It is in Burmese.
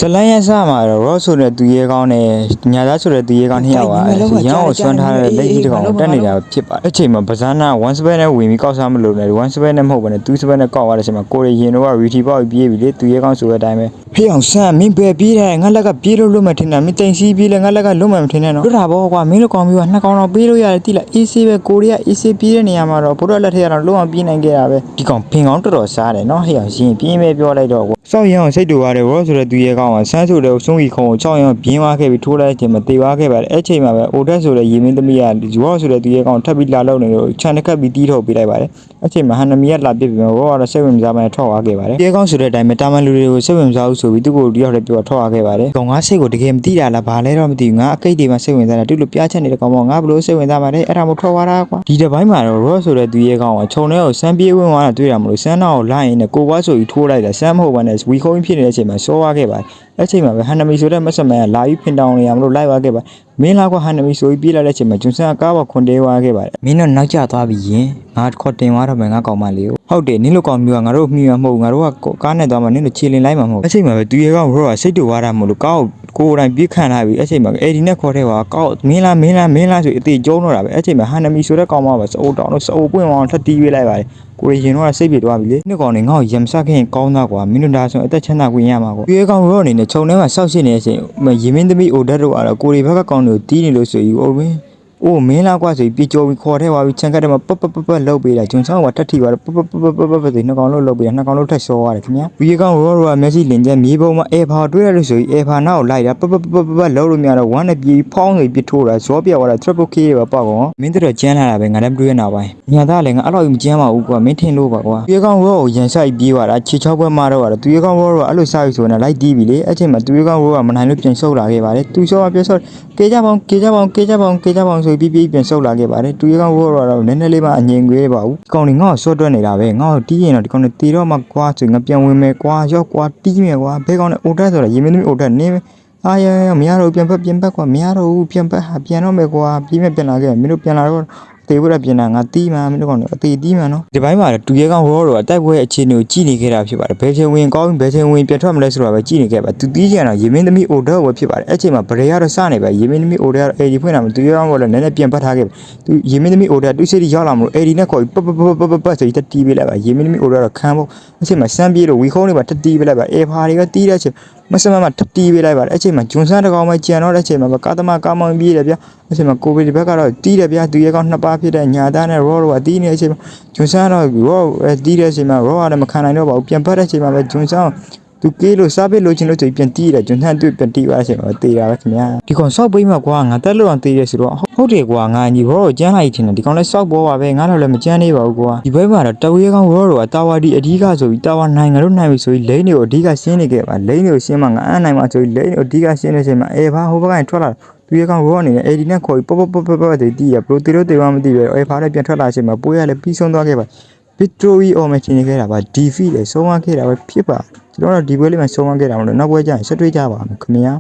ဇလန်ရဆမှာတော့ရော့ဆိုတဲ့သူရဲကောင်းနဲ့ညာသားဆိုတဲ့သူရဲကောင်းနှစ်ယောက်ကရန်ကိုဆွမ်းထားတဲ့လက်ကြီးတစ်ကောင်တက်နေတာဖြစ်ပါတယ်အချိန်မှာပဇာနာ1 span နဲ့ဝင်ပြီးကောက်စားမလို့နဲ့1 span နဲ့မဟုတ်ဘဲနဲ့2 span နဲ့ကောက်ရတဲ့အချိန်မှာကိုရီရင်တော့ရီတီပေါက်ပြေးပြီလေသူရဲကောင်းဆိုတဲ့အတိုင်းပဲဖေးအောင်ဆန်းမင်းပဲပြေးတယ်ငါလက်ကပြေးလို့လွတ်မှထင်တာမင်းတိန်စီးပြေးလဲငါလက်ကလွတ်မှမထင်နဲ့နော်လွတ်တာပေါ့ကွာမင်းတို့ကောင်မျိုးကနှစ်ကောင်တော့ပြေးလို့ရတယ်တိလားအေးဆေးပဲကိုရီးယားအေးဆေးပြေးတဲ့နေရာမှာတော့ဘုရားလက်ထက်ကတော့လုံးအောင်ပြေးနိုင်ခဲ့တာပဲဒီကောင်ဖင်ကောင်တော်တော်စားတယ်နော်ဟေးအောင်ရင်ပြင်းပဲပြောလိုက်တော့စောက်ရအောင်စိတ်တူပါတယ်ရောဆိုတဲ့သူရဲကောင်းကဆန်းဆိုတဲ့ဆုံးကြီးခုံကို6ရောက်ပြင်းသွားခဲ့ပြီးထိုးလိုက်ချိန်မှာတေသွားခဲ့ပါတယ်အဲ့ချိန်မှာပဲအိုတက်ဆိုတဲ့ရေမင်းသမီးကရောဆိုတဲ့သူရဲကောင်းထပ်ပြီးလာလို့နေလို့ခြံတစ်ခတ်ပြီးတီးထုတ်ပေးလိုက်ပါတယ်အဲ့ချိန်မှာဟန်နမီကလာပြစ်ပြီးရောကတော့စိတ်ဝင်စားမှထွက်သွားခဲ့ပါတယ်သူရဲကောင်းဆိုတဲ့အတိုင်းပဲတာမန်လူတွေကိုစိတ်ဝင်စားဘူးဆိုပြီးသူ့ကိုတယောက်တည်းပြောထွက်သွားခဲ့ပါတယ်ကောင်ငါစိတ်ကိုတကယ်မသိတာလားဘာလဲတော့မသိဘူးငါအကိတ်တွေမှာစိတ်ဝင်စားတာတူလို့ပြားချက်နေတဲ့ကောင်မငါဘလို့စိတ်ဝင်စားပါတယ်အဲ့ဒါမို့ထွက်သွားတာကွာဒီတစ်ပိုင်းမှာတော့ရောဆိုတဲ့သူရဲကောင်းကခြုံထဲကိုစမ်းပြေးဝင်သွားတာတွေ့ရမလို့စမ်းတော့လိုက်ရင်ကိုကွားဆိုပြီးထိုးလိုက်တာစမ်းမဟုတ်ပါနဲ့ဝီခုံးဖြစ်နေတဲ့အချိန်မှာစောသွားခဲ့ပါတယ်အဲ့ချိန်မှာပဲဟန်နမီဆိုတဲ့မက်ဆမန်ကလာပြီးဖင်တောင်းနေရမလို့လိုက်သွားခဲ့ပါမင်းလာကဟန်နမီဆိုပြီးပြေးလာတဲ့အချိန်မှာဂျွန်ဆန်ကကားပေါ်ခွန်တဲသွားခဲ့ပါတယ်မင်းတော့နောက်ကျသွားပြီယင်ငါခေါ်တင်သွားတော့မယ်ငါကောင်မလေးကိုဟုတ်တယ်နင်းလိုကောင်မျိုးကငါတို့မှီမှာမဟုတ်ငါတို့ကကားနဲ့သွားမှနင်းတို့ခြေလင်လိုက်မှာမဟုတ်အဲ့ချိန်မှာပဲသူရဲကောင်ရောကစိတ်တူသွားတာမလို့ကားကိုယ်တိုင်ပြေးခံလာပြီအဲ့ချိန်မှာအေဒီနဲ့ခေါ်တဲ့ကွာကောက်မင်းလားဆိုအသေးကျုံးတော့တာပဲအဲ့ချိန်မှာဟန်နမီဆိုတဲ့ကောင်မကစအိုးတောင်းလို့စအိုးပွင့်အောင်ထပ်တီးပေးလိုက်ပါတယ်ကိုရင်တော့စိတ်ပြေသွားပြီလေနှစ်ကောင်နေငါ့ကိုရမ်ဆက်ခင်ကောင်းသားကွာမင်းတို့ဒါဆိုအသက်ချမ်းသာခွင့်ရမှာကွာပြေကောင်ရောအနေနဲ့ခြုံထဲမှာစောက်ရှိနေတဲ့အချိန်ရေမင်းသမီးအိုဒတ်တို့ကတော့ကိုရီဘက်ကကောင်တွေကိုတီးနေလို့ဆိုယူအိုမင်းအိုးမင်းလားကွာဆိုပြီးကြော်ပြီးခေါ်ထဲသွားပြီးချန်ကတ်ထဲမှာပပလှုပ်ပေးတာဂျွန်ဆောင်ကတက်ထီသွားတော့ပဆိုနှစ်ကောင်လို့လှုပ်ပေးတာနှစ်ကောင်လို့ထက်စောသွားတယ်ခင်ဗျာပြေကောင်ရောကမျက်စိလင်ကျမြေပုံမှာအေဖာတွေ့ရလို့ဆိုပြီးအေဖာနောက်ကိုလိုက်တာပလှုပ်လို့များတော့ဝမ်းနဲ့ပြေးဖောင်းဆိုပြီးထိုးတာဇောပြသွားတာ triple K ပဲပေါ့ကွာမင်းတို့ကျန်းလာတာပဲငါလည်းမတွေ့ရနောက်ပိုင်းညာသားလည်းငါအဲ့လိုမကျန်းပါဘူးကွာမင်းထင်လို့ပါကွာပြေကောင်ရောကိုရန်ဆိုင်ပြေးသွားတာခြေချောက်ပွဲမှာတော့သူရေကောင်ရောကအဲ့လိုစားယူဆိုနေလိုက်တီးပြီလေအဲ့ချိန်မှာသူရေကောင်ရောကမနိုင်လို့ပြန်ဆုတ်လာခဲ့ပါတယ်သူဆောကပြန်ဆုတ်ကေကြပေါင်းဆိုပြီးပြေးပြန်ဆုတ်လာခဲ့ပါတယ်သူရေကောင်ရောတော့နည်းနည်းလေးမှအငြိမ်ခွေးပါဘူးဒီကောင်တွေငါ့ကိုစော့တွက်နေတာပဲငါ့ကိုတီးရင်တော့ဒီကောင်တွေတီတော့မှကွာဆိုငါပြန်ဝင်မယ်ကွာရောက်ကွာတီးမယ်ကွာဘဲကောင်နဲ့အိုတက်ဆိုတော့ရေမင်းသမီးအိုတက်နင်းအာရမရတော့ပြန်ဖက်ကွာမရတော့ဘူးပြန်ဖက်ဟာပြန်တော့မယ်ကွာပြေးမယ်ပြန်လာခဲ့မင်းတို့ပြန်လာတော့တေးဖို့ပြန်လာငါတီးမှာမင်းတို့ကောင်အသေးတီးမှာနော်ဒီဘိုင်းမှာတူရဲကောင်ရောတော့အတိုက်ပွဲအခြေအနေကိုကြည့်နေခဲ့တာဖြစ်ပါတယ်ဘယ်ချိန်ဝင်ကောင်းဘယ်ချိန်ဝင်ပြန်ထွက်မလဲဆိုတော့ပဲကြည့်နေခဲ့ပါသူတီးကြတော့ရေမင်းသမီးအိုတက်ပဲဖြစ်ပါတယ်အဲ့ချိန်မှာဗရေရတော့စနေပဲရေမင်းသမီးအိုတက်ကတော့အေဒီဖွင့်လာမှတူရဲကောင်ကလည်းနည်းနည်းပြန်ပတ်ထားခဲ့သူရေမင်းသမီးအိုတက်တူးစီရောက်လာမလို့အေဒီနဲ့ခေါ်ပြီးပဆိုပြီးတီးပေးလိုက်ပါရေမင်းသမီးအိုတက်တော့ခန်းဖို့အဲ့ချိန်မှာစမ်းပြေးလို့ဝီခုံးတွေပါတီးပေးလိုက်ပါအေဖာတွေကတီးတဲ့အချိန်မစမမထပ်တီးပေးလိုက်ပါတယ်အဲ့ချိန်မှာဂျွန်ဆန်တကောင်မှကြံတော့တဲ့အချိန်မှာကာသမာကာမောင်ပြေးတယ်ဗျအဲ့ချိန်မှာကိုဗစ်ဒီဘက်ကတော့တီးတယ်ဗျသူရဲကောင်နှစ်ပါးဖြစ်တဲ့ညာသားနဲ့ရောကတီးနေတဲ့အချိန်မှာဂျွန်ဆန်တော့ရောတီးတဲ့အချိန်မှာရောကလည်းမခံနိုင်တော့ပါဘူးပြန်ပတ်တဲ့အချိန်မှာပဲဂျွန်ဆန်သူကေးလို့စားပစ်လို့ချင်းလို့ဆိုပြန်တီးတယ်ဂျွန်ဆန်တွေ့ပြန်တီးသွားတဲ့အချိန်မှာတေးတာပဲခင်ဗျာဒီကောင်စောက်ပိမ့်မှာကွာငါတက်လို့အောင်တေးရဲဆိုတော့ဟုတ်တယ်ကွာငါညီရောကျန်းလိုက်ထင်တယ်ဒီကောင်လည်းစောက်ပေါ်ပါပဲငါတော့လည်းမကျန်းနေပါဘူးကွာဒီဘက်မှာတော့တဝေးကောင်ရောတော့တာဝါဒီအဓိကဆိုပြီးတာဝါနိုင်ငါတို့နိုင်ပြီဆိုပြီးလိန်တွေကိုအဓိကရှင်းနေခဲ့ပါလိန်တွေကိုရှင်းမှငါအနိုင်မှာဆိုပြီးလိန်တွေကိုအဓိကရှင်းနေချိန်မှာအေဘာဟိုဘက်ကနေထွက်လာသူရကောင်ရောအနေနဲ့အေဒီနဲ့ခေါ်ပြီးပတီးရပရိုတီရိုတေဝမသိပဲအေဖာနဲ့ပြန်ထွက်လာချိန်မှာပိုးရလည်းပြီးဆုံးသွားခဲ့ပါvictory or မတင်နေခဲ့တာပါ defeat လေဆုံးသွားခဲ့တာပဲဖြစ်ပါကျွန်တော်တို့ဒီပွဲလေးမှာဆုံးသွားခဲ့တာမလို့နောက်ပွဲကျရင်ဆက်တွေ့ကြပါမယ်ခင်ဗျာ